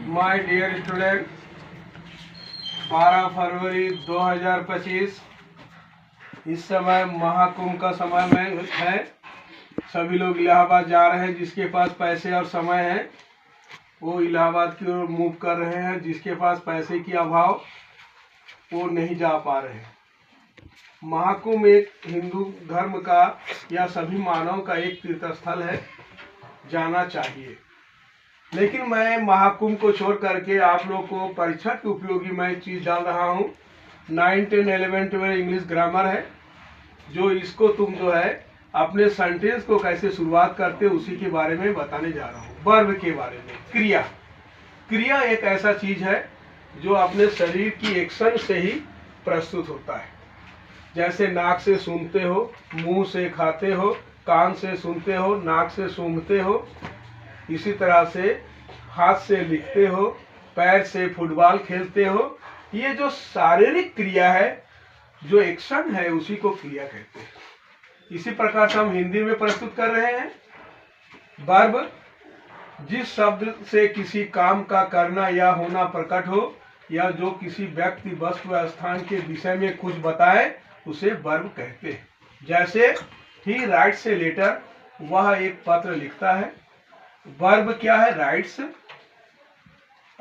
My dear student, 12 फरवरी 2025 इस समय महाकुंभ का समय में है। सभी लोग इलाहाबाद जा रहे हैं। जिसके पास पैसे और समय है वो इलाहाबाद की ओर मूव कर रहे हैं। जिसके पास पैसे की अभाव वो नहीं जा पा रहे हैं। महाकुंभ एक हिंदू धर्म का या सभी मानव का एक तीर्थस्थल है, जाना चाहिए। लेकिन मैं महाकुंभ को छोड़ करके आप लोग को परीक्षा के उपयोगी मैं चीज़ डाल रहा हूँ। 9, 10, 11, 12 इंग्लिश ग्रामर है, जो इसको तुम जो है अपने सेंटेंस को कैसे शुरुआत करते उसी के बारे में बताने जा रहा हूँ। वर्ब के बारे में। क्रिया। क्रिया एक ऐसा चीज है जो अपने शरीर की एक्शन से ही प्रस्तुत होता है। जैसे नाक से सूंघते हो, मुंह से खाते हो, कान से सुनते हो, नाक से सूंघते हो। इसी तरह से हाथ से लिखते हो, पैर से फुटबॉल खेलते हो। ये जो शारीरिक क्रिया है, जो एक्शन है, उसी को क्रिया कहते हैं। इसी प्रकार से हम हिंदी में प्रस्तुत कर रहे हैं। वर्ब जिस शब्द से किसी काम का करना या होना प्रकट हो, या जो किसी व्यक्ति, वस्तु या स्थान के विषय में कुछ बताए, उसे वर्ब कहते हैं। जैसे ही राइट्स ए लेटर, वह एक पत्र लिखता है। वर्ब क्या है? राइट्स।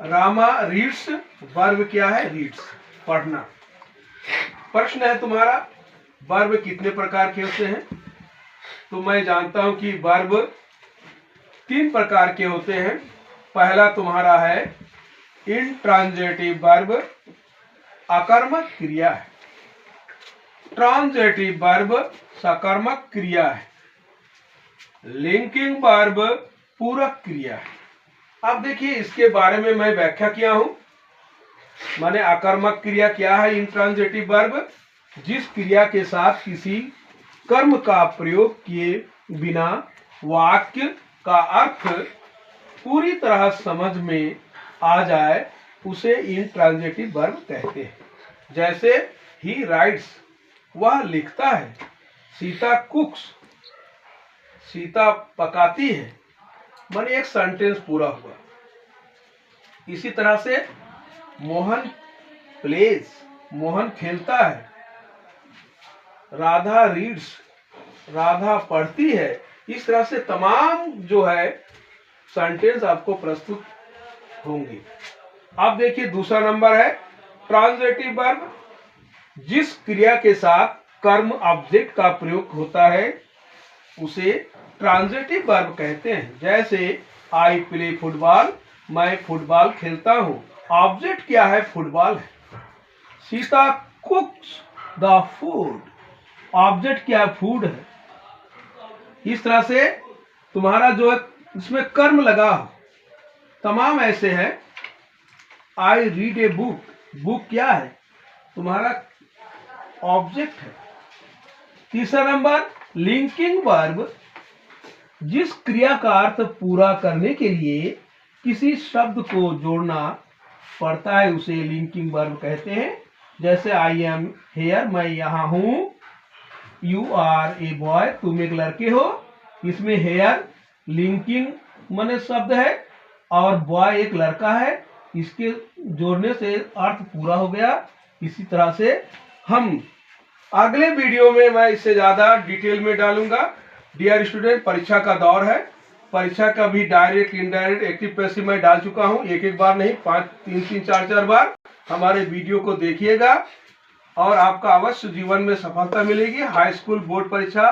रामा रीड्स, वर्ब क्या है? रीड्स, पढ़ना। प्रश्न है तुम्हारा, वर्ब कितने प्रकार के होते हैं? तो मैं जानता हूं कि वर्ब 3 प्रकार के होते हैं। पहला तुम्हारा है इंट्रांजिटिव वर्ब, आकर्मक क्रिया है। ट्रांजिटिव वर्ब सकर्मक क्रिया है। लिंकिंग वर्ब पूरक क्रिया है। अब देखिए, इसके बारे में मैं व्याख्या किया हूं। माने आकर्मक क्रिया क्या है? इंट्रांजिटिव वर्ब जिस क्रिया के साथ किसी कर्म का प्रयोग किए बिना वाक्य का अर्थ पूरी तरह समझ में आ जाए, उसे इंट्रांजिटिव वर्ब कहते हैं। जैसे ही राइट्स, वह लिखता है। सीता कुक्स, सीता पकाती है। माने एक सेंटेंस पूरा हुआ। इसी तरह से मोहन प्लेज, मोहन खेलता है। राधा रीड्स, राधा पढ़ती है। इस तरह से तमाम जो है सेंटेंस आपको प्रस्तुत होंगे। अब देखिए, दूसरा नंबर है ट्रांजिटिव वर्ब जिस क्रिया के साथ कर्म ऑब्जेक्ट का प्रयोग होता है, उसे ट्रांजिटिव वर्ब कहते हैं। जैसे आई प्ले फुटबॉल, मैं फुटबॉल खेलता हूं। ऑब्जेक्ट क्या है? फुटबॉल है। सीता कुक्स द फूड, ऑब्जेक्ट क्या है? फूड है। इस तरह से तुम्हारा जो है इसमें कर्म लगा हो, तमाम ऐसे है। I read a book, book क्या है? तुम्हारा ऑब्जेक्ट है। तीसरा नंबर लिंकिंग वर्ब जिस क्रिया का अर्थ पूरा करने के लिए किसी शब्द को जोड़ना पड़ता है, उसे लिंकिंग वर्ब कहते हैं। जैसे आई एम हेयर, मैं यहाँ हूं। यू आर ए बॉय, तुम एक लड़के हो। इसमें हेयर लिंकिंग माने शब्द है, और बॉय एक लड़का है। इसके जोड़ने से अर्थ पूरा हो गया। इसी तरह से हम अगले वीडियो में मैं इससे ज्यादा डिटेल में डालूंगा। डियर स्टूडेंट, परीक्षा का दौर है। परीक्षा का भी डायरेक्ट, इनडायरेक्ट, एक्टिव, पैसिव मैं डाल चुका हूं। एक बार नहीं, 3 4 बार हमारे वीडियो को देखिएगा और आपका अवश्य जीवन में सफलता मिलेगी। हाई स्कूल बोर्ड परीक्षा